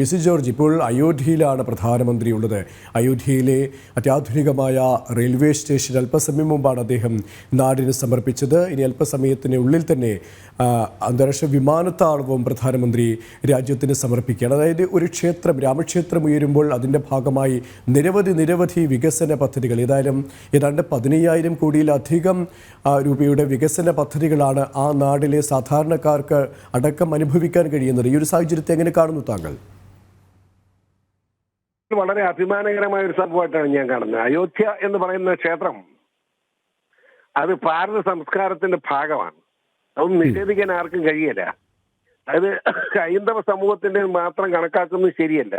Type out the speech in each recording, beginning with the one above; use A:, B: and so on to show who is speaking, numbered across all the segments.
A: PC. George, ഇപ്പോൾ അയോധ്യയിലാണ് പ്രധാനമന്ത്രി ഉള്ളത്. അയോധ്യയിലെ അത്യാധുനികമായ റെയിൽവേ സ്റ്റേഷൻ അല്പസമയം മുമ്പാണ് അദ്ദേഹം നാടിന് സമർപ്പിച്ചത്. ഇനി അല്പസമയത്തിനുള്ളിൽ തന്നെ അന്താരാഷ്ട്ര വിമാനത്താവളവും പ്രധാനമന്ത്രി രാജ്യത്തിന് സമർപ്പിക്കുകയാണ്. അതായത് ഒരു ക്ഷേത്രം, രാമക്ഷേത്രം ഉയരുമ്പോൾ അതിൻ്റെ ഭാഗമായി നിരവധി വികസന പദ്ധതികൾ, ഏതായാലും ഏതാണ്ട് 15,000 കോടിയിലധികം രൂപയുടെ വികസന പദ്ധതികളാണ് ആ നാടിലെ സാധാരണക്കാർക്ക് അടക്കം അനുഭവിക്കാൻ കഴിയുന്നത്. ഈ ഒരു സാഹചര്യത്തെ എങ്ങനെ കാണുന്നു താങ്കൾ?
B: വളരെ അഭിമാനകരമായ ഒരു സംഭവമായിട്ടാണ് ഞാൻ കാണുന്നത്. അയോധ്യ എന്ന് പറയുന്ന ക്ഷേത്രം അത് ഭാരത സംസ്കാരത്തിന്റെ ഭാഗമാണ്. അതൊന്നും നിഷേധിക്കാൻ ആർക്കും കഴിയില്ല. അത് ഹൈന്ദവ സമൂഹത്തിന്റെ മാത്രം കണക്കാക്കുന്നത് ശരിയല്ല.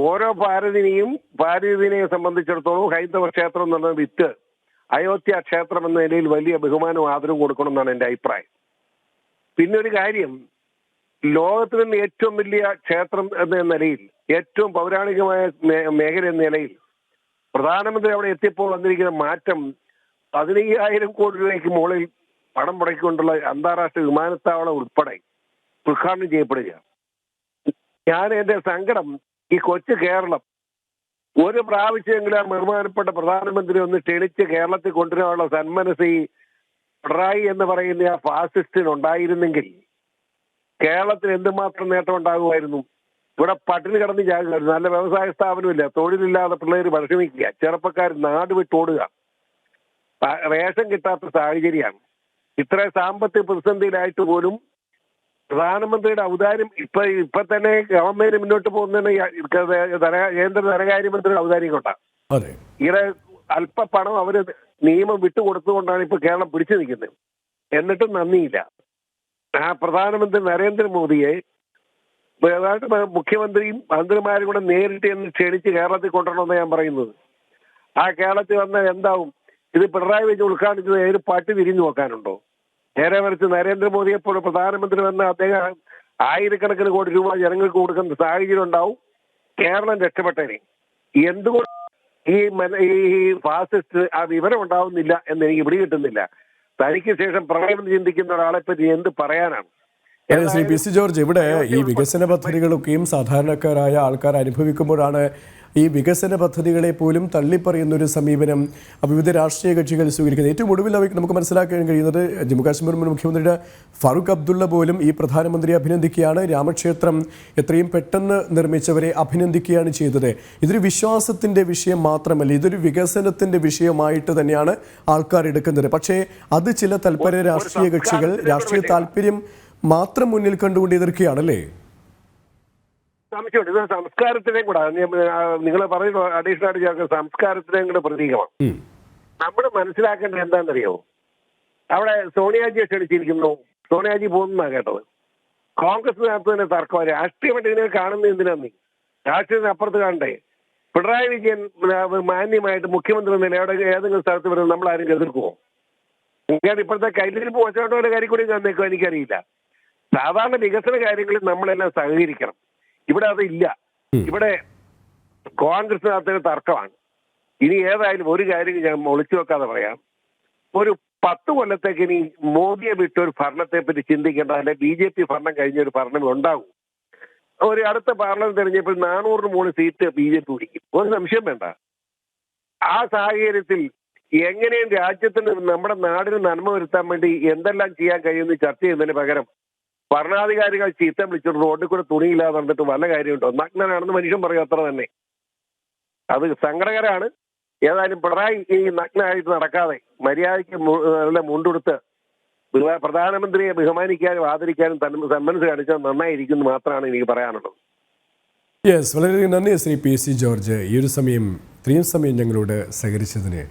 B: ഓരോ ഭാരതീയനെ സംബന്ധിച്ചിടത്തോളം ഹൈന്ദവ ക്ഷേത്രം എന്നുള്ള വിത്ത് അയോധ്യ ക്ഷേത്രം എന്ന നിലയിൽ വലിയ ബഹുമാനവും ആദരവും കൊടുക്കണം എന്നാണ് എൻ്റെ അഭിപ്രായം. പിന്നെ ഒരു കാര്യം, ലോകത്തിൽ നിന്ന് ഏറ്റവും വലിയ ക്ഷേത്രം എന്ന നിലയിൽ, ഏറ്റവും പൗരാണികമായ മേഖല എന്ന നിലയിൽ പ്രധാനമന്ത്രി അവിടെ എത്തിയപ്പോൾ വന്നിരിക്കുന്ന മാറ്റം 15,000 കോടി രൂപയ്ക്ക് മുകളിൽ പണം മുടക്കിക്കൊണ്ടുള്ള അന്താരാഷ്ട്ര വിമാനത്താവളം ഉൾപ്പെടെ ഉദ്ഘാടനം ചെയ്യപ്പെടുക. ഞാൻ എൻ്റെ സങ്കടം, ഈ കൊച്ചു കേരളം ഒരു പ്രാവശ്യമെങ്കിലും ബഹുമാനപ്പെട്ട പ്രധാനമന്ത്രി ഒന്ന് ക്ഷണിച്ച് കേരളത്തിൽ കൊണ്ടുവരാനുള്ള സന്മനസ് ഈ പിണറായി എന്ന് പറയുന്ന ആ ഫാസിസ്റ്റിനുണ്ടായിരുന്നെങ്കിൽ കേരളത്തിൽ എന്തുമാത്രം നേട്ടം ഉണ്ടാകുമായിരുന്നു. ഇവിടെ പട്ടിണി കിടന്ന് ചാകുമായിരുന്നു. നല്ല വ്യവസായ സ്ഥാപനമില്ല, തൊഴിലില്ലാതെ പിള്ളേർ പരിശ്രമിക്കുക, ചെറുപ്പക്കാർ നാട് വിട്ടോടുക, റേഷൻ കിട്ടാത്ത സാഹചര്യമാണ്. ഇത്ര സാമ്പത്തിക പ്രതിസന്ധിയിലായിട്ട് പോലും പ്രധാനമന്ത്രിയുടെ ഔദാര്യം ഇപ്പൊ തന്നെ ഗവൺമെന്റ് മുന്നോട്ട് പോകുന്നതിന് കേന്ദ്ര ധനകാര്യമന്ത്രിയുടെ ഔദാര്യം കൊണ്ടാണ്. ഇവിടെ അല്പ പണം അവര് നിയമം വിട്ടുകൊടുത്തുകൊണ്ടാണ് ഇപ്പൊ കേരളം പിടിച്ചു നിൽക്കുന്നത്. എന്നിട്ടും നന്ദിയില്ല. ആ പ്രധാനമന്ത്രി നരേന്ദ്രമോദിയെ മുഖ്യമന്ത്രിയും മന്ത്രിമാരും കൂടെ നേരിട്ട് എന്ന് ക്ഷണിച്ച് കേരളത്തിൽ കൊണ്ടുവരണമെന്ന് ഞാൻ പറയുന്നത്. ആ കേരളത്തിൽ വന്നാൽ എന്താവും? ഇത് പിണറായി വെച്ച് ഉദ്ഘാടനിച്ചത് ഏത് പട്ടി തിരിഞ്ഞു നോക്കാനുണ്ടോ? നേരെ മറിച്ച് നരേന്ദ്രമോദിയെ പോലെ പ്രധാനമന്ത്രി വന്ന അദ്ദേഹം ആയിരക്കണക്കിന് കോടി രൂപ ജനങ്ങൾക്ക് കൊടുക്കുന്ന സാഹചര്യം ഉണ്ടാവും. കേരളം രക്ഷപ്പെട്ടേനെ. എന്തുകൊണ്ട് ഈ ഫാസിസ്റ്റ് ആ വിവരം ഉണ്ടാവുന്നില്ല എന്ന് എനിക്ക് പിടി കിട്ടുന്നില്ല. തനിക്ക് ശേഷം പ്രളയം ചിന്തിക്കുന്ന ഒരാളെ പറ്റി എന്ത് പറയാനാണ്?
A: ശ്രീ പി.സി. ജോർജ്, ഇവിടെ ഈ വികസന പദ്ധതികളൊക്കെയും സാധാരണക്കാരായ ആൾക്കാർ അനുഭവിക്കുമ്പോഴാണ് ഈ വികസന പദ്ധതികളെ പോലും തള്ളിപ്പറയുന്ന ഒരു സമീപനം വിവിധ രാഷ്ട്രീയ കക്ഷികൾ സ്വീകരിക്കുന്നത്. ഏറ്റവും ഒടുവിൽ നമുക്ക് മനസ്സിലാക്കാൻ കഴിയുന്നത് ജമ്മുകാശ്മീർ മുൻ മുഖ്യമന്ത്രിയുടെ ഫാറൂഖ് അബ്ദുള്ള പോലും ഈ പ്രധാനമന്ത്രിയെ അഭിനന്ദിക്കുകയാണ്. രാമക്ഷേത്രം എത്രയും പെട്ടെന്ന് നിർമ്മിച്ചവരെ അഭിനന്ദിക്കുകയാണ് ചെയ്തത്. ഇതൊരു വിശ്വാസത്തിൻ്റെ വിഷയം മാത്രമല്ല, ഇതൊരു വികസനത്തിൻ്റെ വിഷയമായിട്ട് തന്നെയാണ് ആൾക്കാർ എടുക്കുന്നത്. പക്ഷേ അത് ചില തൽപര രാഷ്ട്രീയ കക്ഷികൾ രാഷ്ട്രീയ താല്പര്യം മാത്രം മുന്നിൽ കണ്ടുകൊണ്ട് എതിർക്കുകയാണല്ലേ?
B: സംശയമുണ്ട്. ഇത് സംസ്കാരത്തിനെയും കൂടെ നിങ്ങൾ പറയുന്ന അഡീഷണൽ ആയിട്ട് ചേർക്കുന്ന സംസ്കാരത്തിനെയും കൂടെ പ്രതീകമാണ്. നമ്മൾ മനസ്സിലാക്കേണ്ടത് എന്താണെന്നറിയോ? അവിടെ സോണിയാജിയെ ക്ഷണിച്ചിരിക്കുന്നു, സോണിയാജി പോകുന്നതാണ് കേട്ടത്. കോൺഗ്രസിനകത്ത് തന്നെ തർക്കം. രാഷ്ട്രീയമായിട്ട് ഇതിനെ കാണുന്നത് എന്തിനാന്ന്? രാഷ്ട്രീയത്തിന് അപ്പുറത്ത് കാണണ്ടേ? പിണറായി വിജയൻ മാന്യമായിട്ട് മുഖ്യമന്ത്രി നില ഏതെങ്കിലും സ്ഥലത്ത് വരുന്നത് നമ്മൾ ആരും എതിർക്കുമോ? ഇപ്പോഴത്തെ കയ്യിലിരിപ്പ് വച്ചോണ്ടോ കാര്യം കൂടി തന്നേക്കോ എനിക്കറിയില്ല. സാധാരണ വികസന കാര്യങ്ങളിൽ നമ്മളെല്ലാം സഹകരിക്കണം. ഇവിടെ അതില്ല. ഇവിടെ കോൺഗ്രസിനകത്തിന് തർക്കമാണ്. ഇനി ഏതായാലും ഒരു കാര്യം ഞാൻ ഒളിച്ചു വെക്കാതെ പറയാം. ഒരു 10 കൊല്ലത്തേക്ക് ഇനി മോദിയെ വിട്ടൊരു ഭരണത്തെ പറ്റി ചിന്തിക്കേണ്ട, അല്ലെ BJP ഭരണം കഴിഞ്ഞൊരു ഭരണം ഉണ്ടാകും. ഒരു അടുത്ത പാർലമെന്റ് തെരഞ്ഞെടുപ്പിൽ 400 മുകളിൽ സീറ്റ് BJP പിടിക്കും, ഒരു സംശയം വേണ്ട. ആ സാഹചര്യത്തിൽ എങ്ങനെയും രാജ്യത്തിന്, നമ്മുടെ നാടിന് നന്മ വരുത്താൻ വേണ്ടി എന്തെല്ലാം ചെയ്യാൻ കഴിയുമെന്ന് ചർച്ച ചെയ്യുന്നതിന് പകരം ഭരണാധികാരികൾ ചീത്ത വിളിച്ചിട്ട് റോഡിൽ കൂടെ തുണിയില്ലാതെ നടന്നിട്ട് വല്ല കാര്യമുണ്ടോ? നഗ്നനാണെന്ന് മനുഷ്യൻ പറയും, അത്ര തന്നെ. അത് സങ്കടകരമാണ്. ഏതായാലും പിണറായി ഈ നഗ്നായിട്ട് നടക്കാതെ മര്യാദയ്ക്ക് നല്ല മുണ്ടെടുത്ത് പ്രധാനമന്ത്രിയെ ബഹുമാനിക്കാനും ആദരിക്കാനും സന്മനസ് കാണിച്ചാൽ നന്നായിരിക്കും മാത്രമാണ് എനിക്ക് പറയാനുള്ളത്.
A: യെസ്, വളരെയധികം നന്ദി ശ്രീ പി.സി. ജോർജ്, ഈ ഒരു സമയം ഇത്രയും സമയം ഞങ്ങളോട് സഹകരിച്ചതിന്.